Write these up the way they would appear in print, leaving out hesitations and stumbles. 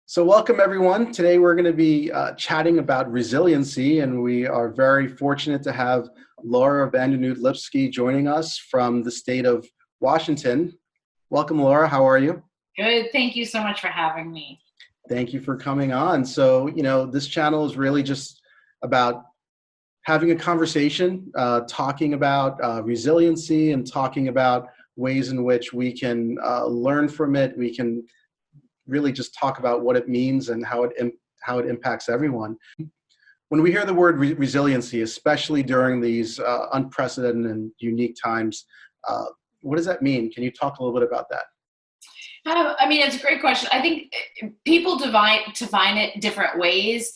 So welcome everyone. Today we're going to be chatting about resiliency, and we are very fortunate to have Laura van Dernoot Lipsky joining us from the state of Washington. Welcome, Laura. How are you? Good. Thank you so much for having me. Thank you for coming on. So, this channel is really just about having a conversation, talking about resiliency and talking about ways in which we can learn from it. We can really just talk about what it means and how it impacts everyone. When we hear the word resiliency, especially during these unprecedented and unique times, what does that mean? Can you talk a little bit about that? It's a great question. I think people define it different ways.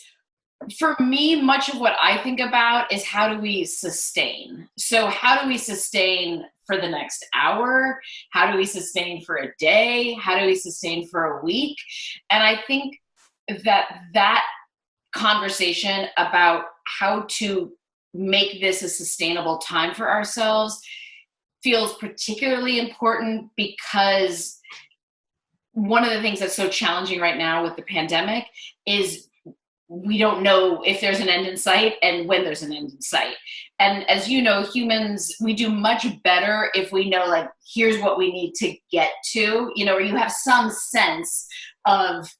For me, much of what I think about is how do we sustain? So how do we sustain for the next hour? How do we sustain for a day? How do we sustain for a week? And I think that conversation about how to make this a sustainable time for ourselves feels particularly important because one of the things that's so challenging right now with the pandemic is we don't know if there's an end in sight and when there's an end in sight. And as you know, humans, we do much better if we know, like, here's what we need to get to, or you have some sense of,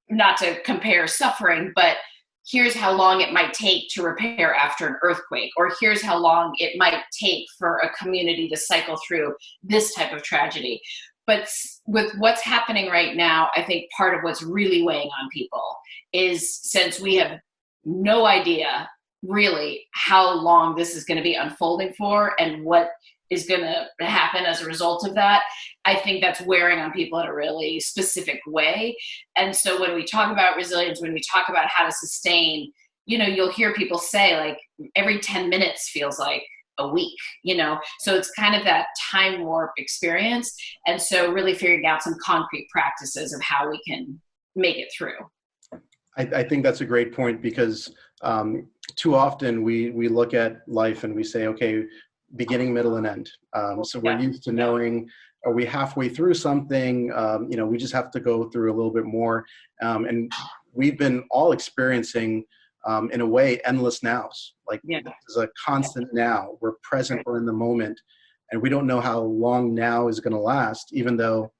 not to compare suffering, but here's how long it might take to repair after an earthquake, or here's how long it might take for a community to cycle through this type of tragedy. But with what's happening right now, I think part of what's really weighing on people is, since we have no idea really how long this is going to be unfolding for and what is going to happen as a result of that, I think that's wearing on people in a really specific way. And so when we talk about resilience, when we talk about how to sustain, you'll hear people say, like, every 10 minutes feels like a week, so it's kind of that time warp experience. And so really figuring out some concrete practices of how we can make it through. I think that's a great point, because too often we look at life and we say, okay, beginning, middle, and end. So we're used to knowing, are we halfway through something? We just have to go through a little bit more. And we've been all experiencing, in a way, endless nows. Like, there's a constant now. We're present, we're in the moment, and we don't know how long now is going to last, even though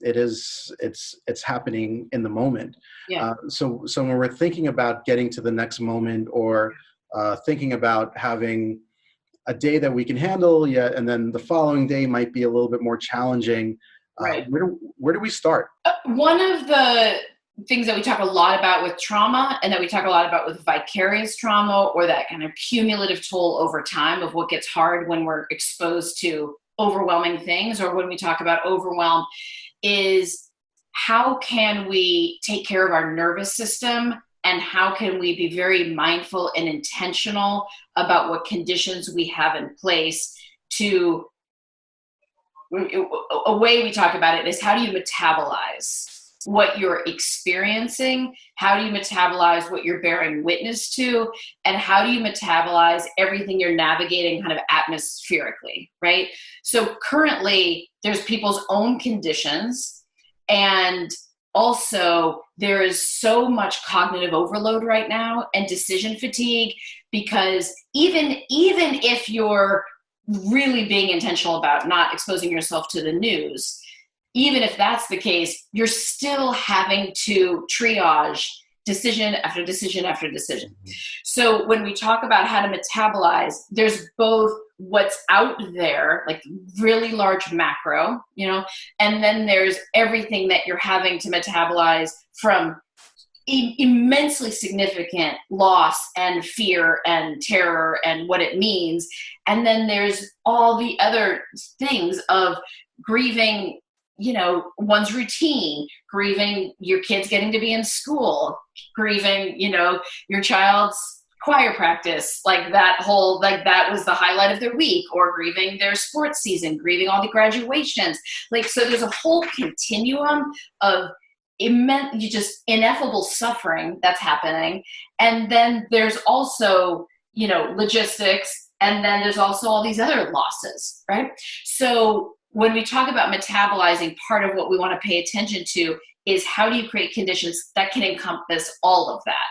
it's happening in the moment. So when we're thinking about getting to the next moment, or thinking about having a day that we can handle, and then the following day might be a little bit more challenging, where do we start? One of the things that we talk a lot about with trauma, and that we talk a lot about with vicarious trauma, or that kind of cumulative toll over time of what gets hard when we're exposed to overwhelming things, or when we talk about overwhelm, is how can we take care of our nervous system, and how can we be very mindful and intentional about what conditions we have in place to, a way we talk about it is, how do you metabolize what you're experiencing? How do you metabolize what you're bearing witness to? And how do you metabolize everything you're navigating kind of atmospherically, right? So currently there's people's own conditions, and also there is so much cognitive overload right now and decision fatigue, because even if you're really being intentional about not exposing yourself to the news, even if that's the case, you're still having to triage decision after decision after decision. So when we talk about how to metabolize, there's both what's out there, like really large macro, and then there's everything that you're having to metabolize from immensely significant loss and fear and terror and what it means. And then there's all the other things of grieving, one's routine, grieving your kids getting to be in school, grieving, your child's choir practice, that was the highlight of their week, or grieving their sports season, grieving all the graduations. So there's a whole continuum of just ineffable suffering that's happening. And then there's also, logistics, and then there's also all these other losses, right? So when we talk about metabolizing, part of what we want to pay attention to is how do you create conditions that can encompass all of that,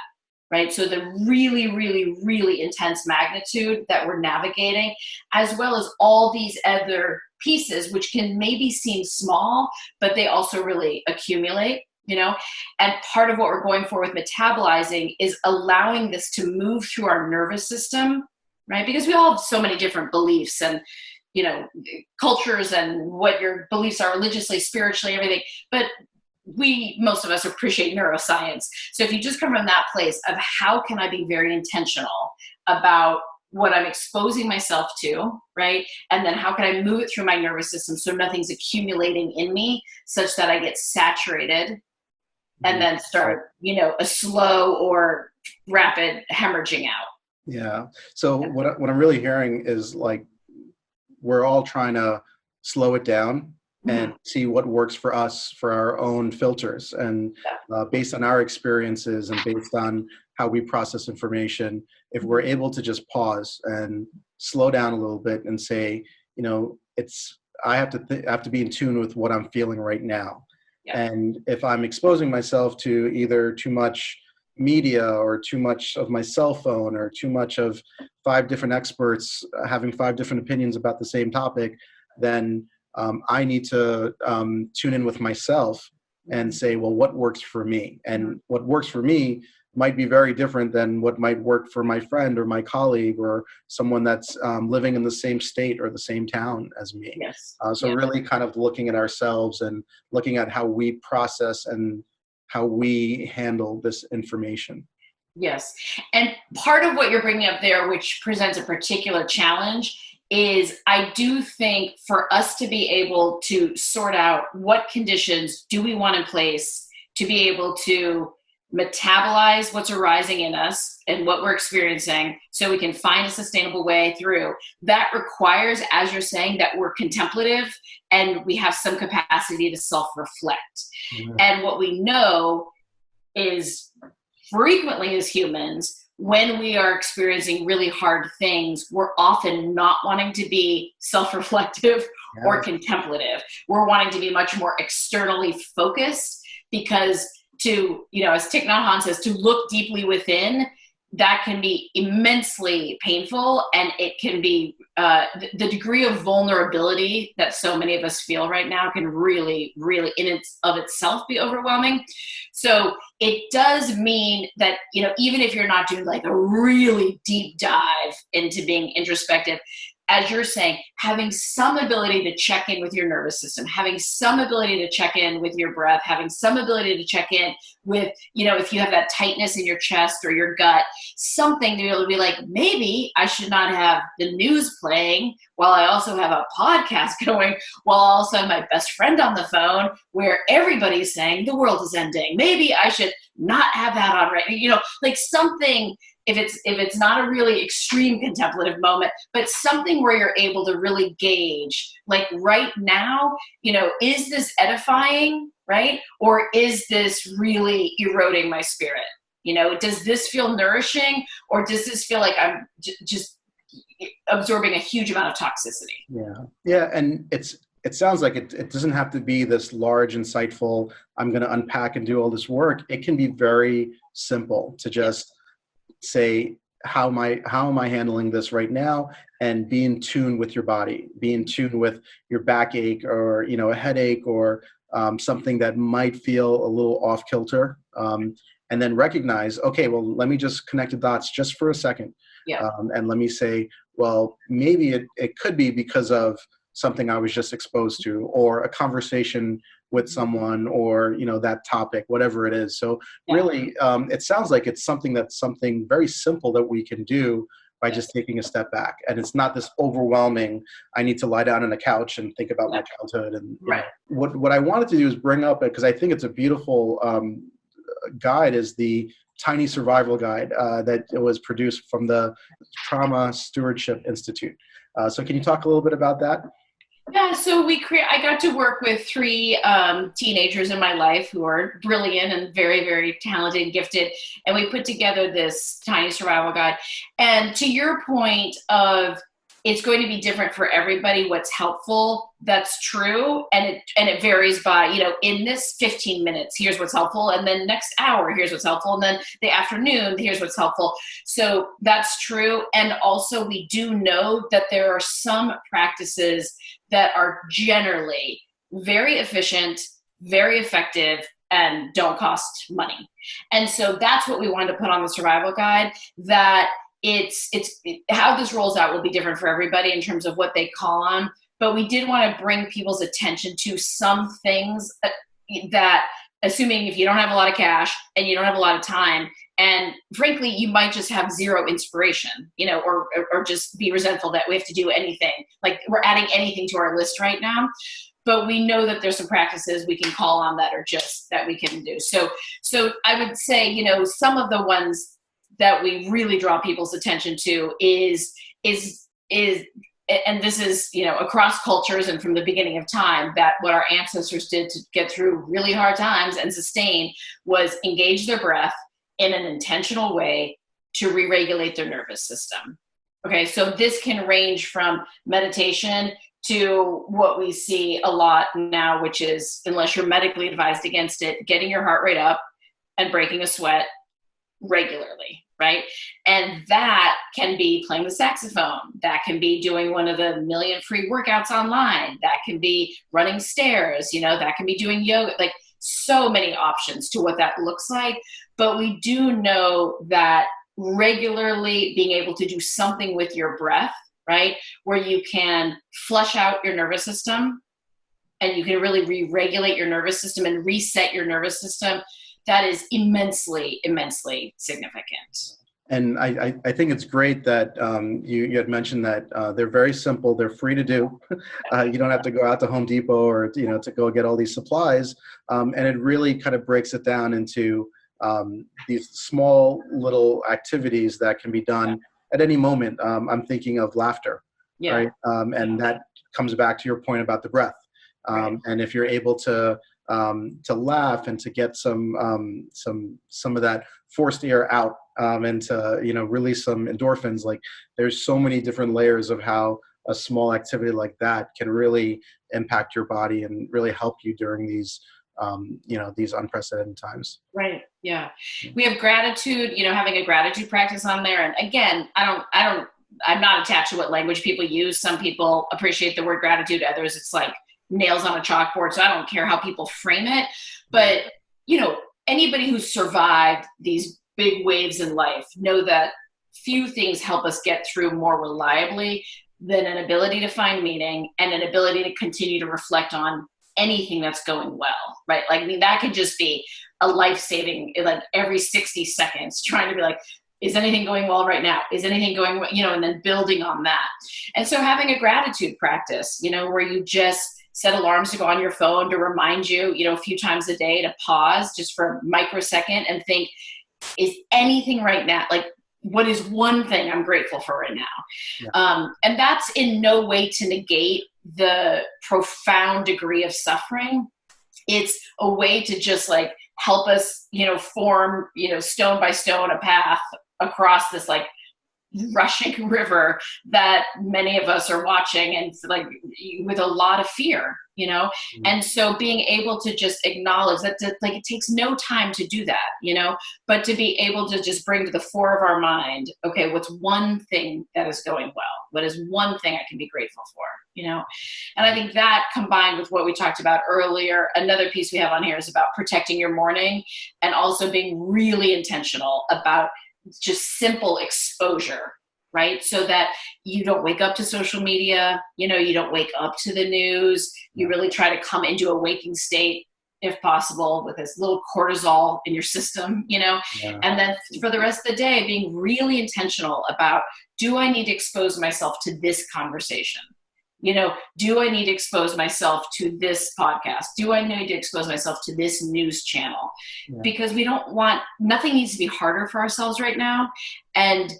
right? So the really, really, really intense magnitude that we're navigating, as well as all these other pieces, which can maybe seem small, but they also really accumulate, you know? And part of what we're going for with metabolizing is allowing this to move through our nervous system, right? Because we all have so many different beliefs and, you know, cultures and what your beliefs are religiously, spiritually, everything. But most of us appreciate neuroscience. So if you just come from that place of how can I be very intentional about what I'm exposing myself to, right? And then how can I move it through my nervous system so nothing's accumulating in me such that I get saturated and then start, you know, a slow or rapid hemorrhaging out. Yeah. So what I'm really hearing is like, we're all trying to slow it down and see what works for us for our own filters. And based on our experiences and based on how we process information, if we're able to just pause and slow down a little bit and say, you know, I have to be in tune with what I'm feeling right now. Yeah. And if I'm exposing myself to either too much media or too much of my cell phone or too much of 5 different experts having 5 different opinions about the same topic, then I need to tune in with myself and say, well, what works for me? And what works for me might be very different than what might work for my friend or my colleague or someone that's living in the same state or the same town as me. Yes. So really kind of looking at ourselves and looking at how we process and how we handle this information. Yes. And part of what you're bringing up there, which presents a particular challenge, is I do think for us to be able to sort out what conditions do we want in place to be able to metabolize what's arising in us and what we're experiencing so we can find a sustainable way through. That requires, as you're saying, that we're contemplative and we have some capacity to self-reflect. Mm-hmm. And what we know is frequently as humans, when we are experiencing really hard things, we're often not wanting to be self-reflective or contemplative. We're wanting to be much more externally focused because to, you know, as Thich Nhat Hanh says, to look deeply within, that can be immensely painful, and it can be the degree of vulnerability that so many of us feel right now can really, really in of itself be overwhelming. So it does mean that, you know, even if you're not doing like a really deep dive into being introspective, as you're saying, having some ability to check in with your nervous system, having some ability to check in with your breath, having some ability to check in with, you know, if you have that tightness in your chest or your gut, something to be able to be like, maybe I should not have the news playing while I also have a podcast going, while I also have my best friend on the phone where everybody's saying the world is ending. Maybe I should not have that on, right? You know, like something, if it's not a really extreme contemplative moment, but something where you're able to really gauge, like right now, you know, is this edifying, right? Or is this really eroding my spirit? You know, does this feel nourishing, or does this feel like I'm just absorbing a huge amount of toxicity? Yeah. And it sounds like it doesn't have to be this large, insightful, I'm going to unpack and do all this work. It can be very simple to just say, how am I handling this right now? And be in tune with your body, be in tune with your backache or, you know, a headache or something that might feel a little off kilter. And then recognize, okay, well, let me just connect the dots just for a second. And let me say, well, maybe it could be because of something I was just exposed to, or a conversation with someone, or, you know, that topic, whatever it is. So really, it sounds like it's something very simple that we can do by just taking a step back. And it's not this overwhelming, I need to lie down on a couch and think about my childhood. And you know, what I wanted to do is bring up, because I think it's a beautiful guide, is the Tiny Survival Guide that was produced from the Trauma Stewardship Institute. So can you talk a little bit about that? Yeah, so I got to work with 3 teenagers in my life who are brilliant and very, very talented and gifted. And we put together this Tiny Survival Guide. And to your point of it's going to be different for everybody. What's helpful, that's true. And it varies by, in this 15 minutes, here's what's helpful. And then next hour, here's what's helpful. And then the afternoon, here's what's helpful. So that's true. And also we do know that there are some practices that are generally very efficient, very effective, and don't cost money. And so that's what we wanted to put on the survival guide, that it's how this rolls out will be different for everybody in terms of what they call on. But we did want to bring people's attention to some things that, assuming if you don't have a lot of cash and you don't have a lot of time, and frankly, you might just have zero inspiration, or just be resentful that we have to do anything. Like we're adding anything to our list right now. But we know that there's some practices we can call on that are just that we can do. So I would say, some of the ones that we really draw people's attention to is, and this is, across cultures and from the beginning of time, that what our ancestors did to get through really hard times and sustain was engage their breath in an intentional way to re-regulate their nervous system. Okay, so this can range from meditation to what we see a lot now, which is, unless you're medically advised against it, getting your heart rate up and breaking a sweat regularly, right? And that can be playing the saxophone. That can be doing one of the million free workouts online. That can be running stairs, that can be doing yoga, like so many options to what that looks like. But we do know that regularly being able to do something with your breath, right, where you can flush out your nervous system and you can really re-regulate your nervous system and reset your nervous system, that is immensely, immensely significant. And I think it's great that you had mentioned that they're very simple. They're free to do. You don't have to go out to Home Depot or to go get all these supplies. And it really kind of breaks it down into these small little activities that can be done at any moment. I'm thinking of laughter, right? And that comes back to your point about the breath. And if you're able to laugh and to get some of that forced air out, and to release some endorphins, like there's so many different layers of how a small activity like that can really impact your body and really help you during these these unprecedented times. Right. Yeah. We have gratitude, having a gratitude practice on there. And again, I'm not attached to what language people use. Some people appreciate the word gratitude. Others, it's like nails on a chalkboard. So I don't care how people frame it, but anybody who's survived these big waves in life know that few things help us get through more reliably than an ability to find meaning and an ability to continue to reflect on anything that's going well, right? Like, that could just be a life-saving, like every 60 seconds, trying to be like, is anything going well right now? Is anything going well? And then building on that. And so having a gratitude practice, where you just set alarms to go on your phone to remind you, a few times a day to pause just for a microsecond and think, is anything right now, like, what is one thing I'm grateful for right now? Yeah. And that's in no way to negate the profound degree of suffering. It's a way to just like help us, form, stone by stone, a path across this like rushing river that many of us are watching, and like with a lot of fear, Mm-hmm. And so being able to just acknowledge that, like, it takes no time to do that, but to be able to just bring to the fore of our mind, okay, what's one thing that is going well? What is one thing I can be grateful for? And I think that, combined with what we talked about earlier, another piece we have on here is about protecting your morning and also being really intentional about just simple exposure, right? So that you don't wake up to social media, you don't wake up to the news. You really try to come into a waking state, if possible, with as little cortisol in your system, and then for the rest of the day, being really intentional about, do I need to expose myself to this conversation? Do I need to expose myself to this podcast? Do I need to expose myself to this news channel? Yeah. Because nothing needs to be harder for ourselves right now. And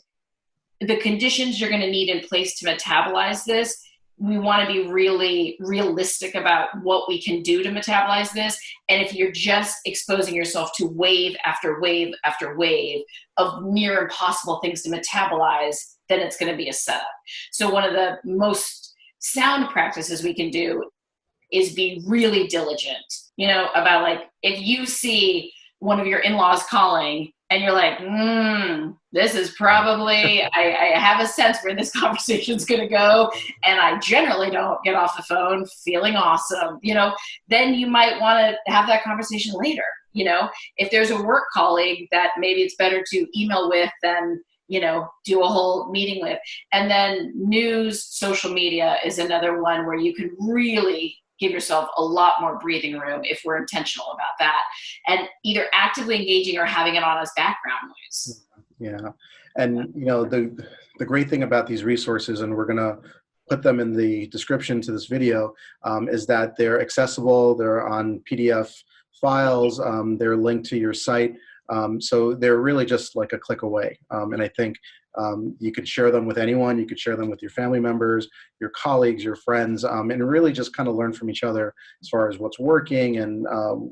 the conditions you're going to need in place to metabolize this we want to be really realistic about what we can do to metabolize this. And if you're just exposing yourself to wave after wave after wave of near impossible things to metabolize, then it's going to be a setup. So one of the most sound practices we can do is be really diligent, about like, if you see one of your in-laws calling and you're like, this is probably, I have a sense where this conversation is going to go, and I generally don't get off the phone feeling awesome, then you might want to have that conversation later. If there's a work colleague that maybe it's better to email with than, do a whole meeting with. And then news, social media is another one where you can really give yourself a lot more breathing room if we're intentional about that, and either actively engaging or having it on as background noise. Yeah. And, the great thing about these resources, and we're going to put them in the description to this video, is that they're accessible. They're on PDF files. They're linked to your site. So they're really just like a click away. And I think you could share them with anyone. You could share them with your family members, your colleagues, your friends, and really just kind of learn from each other as far as what's working and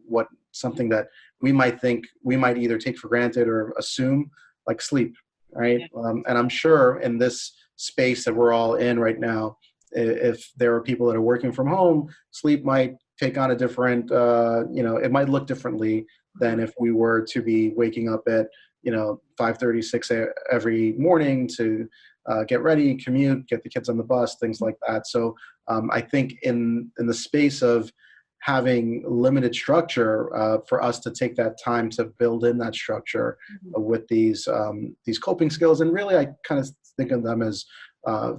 what something that we might think we might either take for granted or assume, like sleep, right? Yeah. And I'm sure in this space that we're all in right now, if there are people that are working from home, sleep might take on a different, it might look differently than if we were to be waking up at 5:30, 6 every morning to get ready, commute, get the kids on the bus, things like that. So I think in the space of having limited structure, for us to take that time to build in that structure with these coping skills, and really I kind of think of them as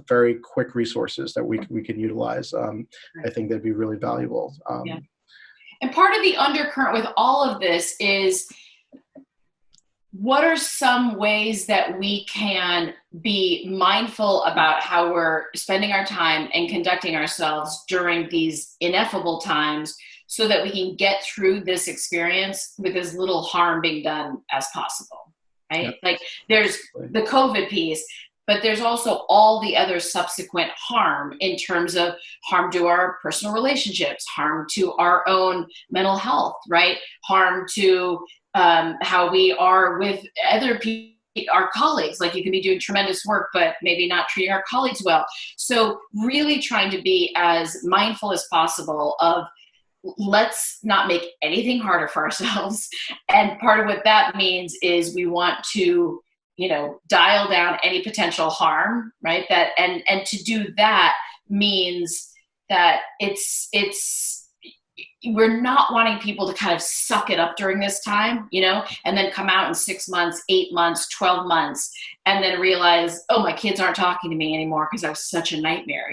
very quick resources that we can utilize. I think they'd be really valuable. Yeah. And part of the undercurrent with all of this is, what are some ways that we can be mindful about how we're spending our time and conducting ourselves during these ineffable times, so that we can get through this experience with as little harm being done as possible, right? Yep. Like, there's the COVID piece, but there's also all the other subsequent harm in terms of harm to our personal relationships, harm to our own mental health, right? Harm to how we are with other people, our colleagues. Like, you can be doing tremendous work, but maybe not treating our colleagues well. So really trying to be as mindful as possible of, let's not make anything harder for ourselves. And part of what that means is we want to, dial down any potential harm, right? That, and to do that means that we're not wanting people to kind of suck it up during this time, and then come out in 6 months, 8 months, 12 months, and then realize, oh, my kids aren't talking to me anymore because I was such a nightmare.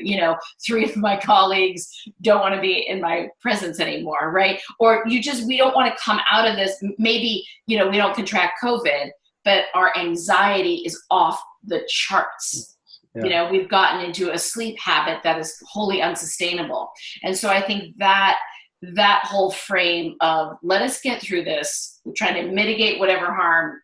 3 of my colleagues don't want to be in my presence anymore, right? Or we don't want to come out of this. Maybe, we don't contract COVID, but our anxiety is off the charts. Yeah. We've gotten into a sleep habit that is wholly unsustainable. And so I think that whole frame of, let us get through this, we're trying to mitigate whatever harm,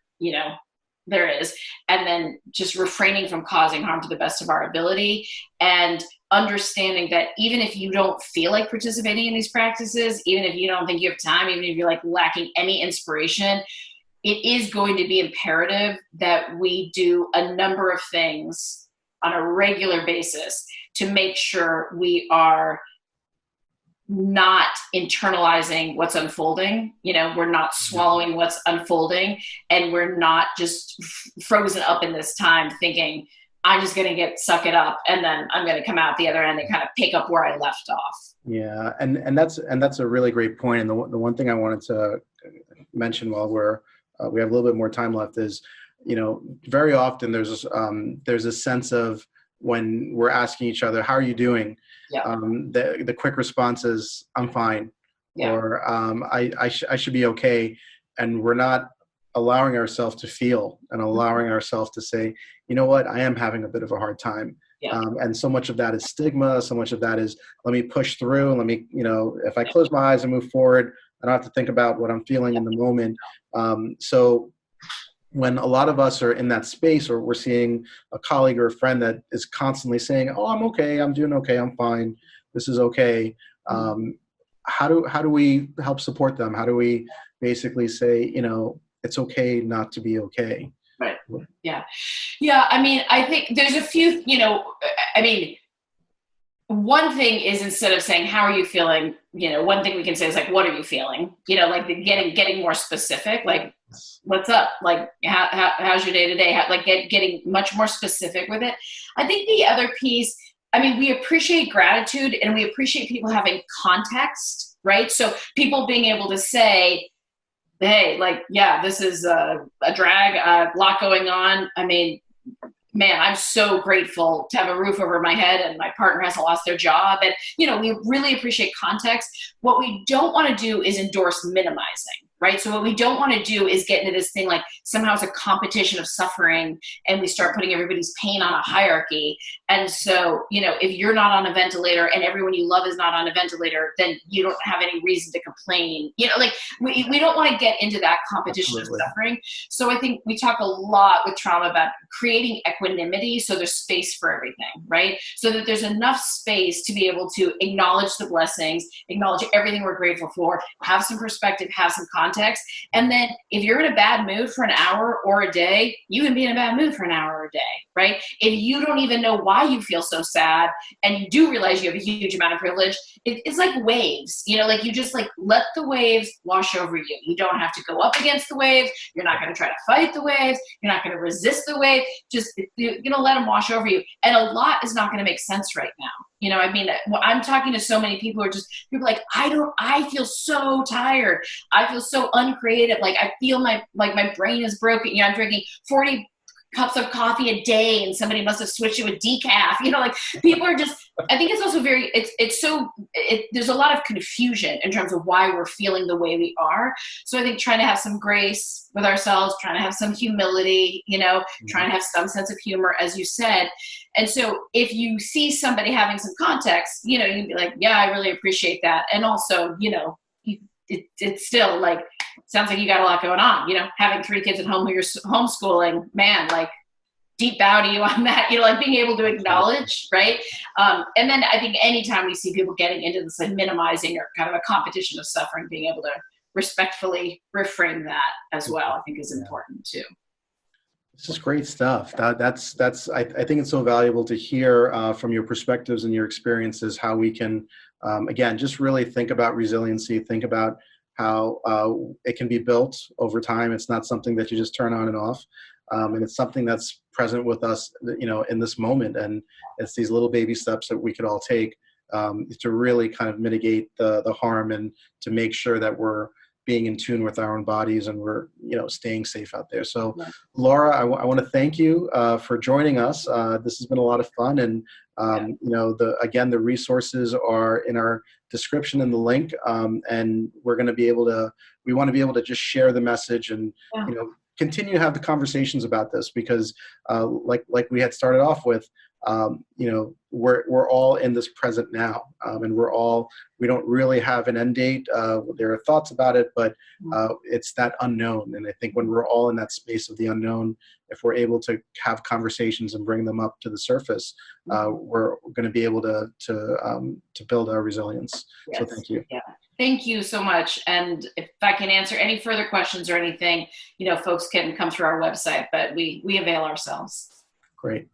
there is, and then just refraining from causing harm to the best of our ability, and understanding that even if you don't feel like participating in these practices, even if you don't think you have time, even if you're like lacking any inspiration, it is going to be imperative that we do a number of things on a regular basis to make sure we are not internalizing what's unfolding. We're not swallowing what's unfolding, and we're not just frozen up in this time thinking, I'm just going to suck it up, and then I'm going to come out the other end and kind of pick up where I left off. Yeah. And that's a really great point. And the one thing I wanted to mention while we have a little bit more time left is, very often there's a sense of, when we're asking each other, how are you doing? Yeah. The quick response is, I'm fine. Yeah. Or I should be okay. And we're not allowing ourselves to feel and allowing ourselves to say, you know what, I am having a bit of a hard time. Yeah. And so much of that is stigma. So much of that is, let me push through, and let me, if I close my eyes and move forward, I don't have to think about what I'm feeling in the moment. So when a lot of us are in that space, or we're seeing a colleague or a friend that is constantly saying, "Oh, I'm okay, I'm doing okay, I'm fine, this is okay," how do we help support them? How do we basically say, it's okay not to be okay? Right. Yeah. Yeah. I mean, I think there's a few, I mean, one thing is, instead of saying, how are you feeling? One thing we can say is like, what are you feeling? Like getting more specific, like, what's up? Like, how's your day to day? Like getting much more specific with it. I think the other piece, I mean, we appreciate gratitude and we appreciate people having context, right? So people being able to say, hey, like, yeah, this is a drag, a lot going on. I mean, man, I'm so grateful to have a roof over my head and my partner hasn't lost their job. And, we really appreciate context. What we don't want to do is endorse minimizing, right? So what we don't want to do is get into this thing like somehow it's a competition of suffering and we start putting everybody's pain on a hierarchy. And so, if you're not on a ventilator and everyone you love is not on a ventilator, then you don't have any reason to complain. Like we don't want to get into that competition of suffering. So I think we talk a lot with trauma about creating equanimity, so there's space for everything, right? So that there's enough space to be able to acknowledge the blessings, acknowledge everything we're grateful for, have some perspective, have some context. And then if you're in a bad mood for an hour or a day, you can be in a bad mood for an hour or a day, right? If you don't even know why you feel so sad and you do realize you have a huge amount of privilege, it's like waves, like you just like let the waves wash over you. You don't have to go up against the waves. You're not going to try to fight the waves. You're not going to resist the wave. Just, you're going to let them wash over you. And a lot is not going to make sense right now. I mean, I'm talking to so many people who are just, people like, I feel so tired. I feel so uncreative. Like I feel my brain is broken. I'm drinking 40 cups of coffee a day and somebody must have switched it with decaf. Like people are just, I think it's also very, there's a lot of confusion in terms of why we're feeling the way we are. So I think trying to have some grace with ourselves, trying to have some humility, trying to have some sense of humor, as you said. And so if you see somebody having some context, you can be like, yeah, I really appreciate that. And also, it's still like, sounds like you got a lot going on, having 3 kids at home who you're homeschooling, man, like deep bow to you on that, like being able to acknowledge, right? And then I think anytime we see people getting into this like minimizing or kind of a competition of suffering, being able to respectfully reframe that as well, I think is important too. This is great stuff. That's I think it's so valuable to hear from your perspectives and your experiences, how we can, again, just really think about resiliency, think about how it can be built over time. It's not something that you just turn on and off. And it's something that's present with us, in this moment. And it's these little baby steps that we could all take to really kind of mitigate the harm and to make sure that we're being in tune with our own bodies and we're, staying safe out there. So Laura, I want to thank you for joining us. This has been a lot of fun. And, the resources are in our description in the link. And we want to be able to just share the message and, continue to have the conversations about this because like we had started off with, we're all in this present now, and we don't really have an end date. There are thoughts about it, but it's that unknown. And I think when we're all in that space of the unknown, if we're able to have conversations and bring them up to the surface, we're going to be able to build our resilience. Yes. So thank you. Yeah. Thank you so much. And if I can answer any further questions or anything, folks can come through our website, but we avail ourselves. Great.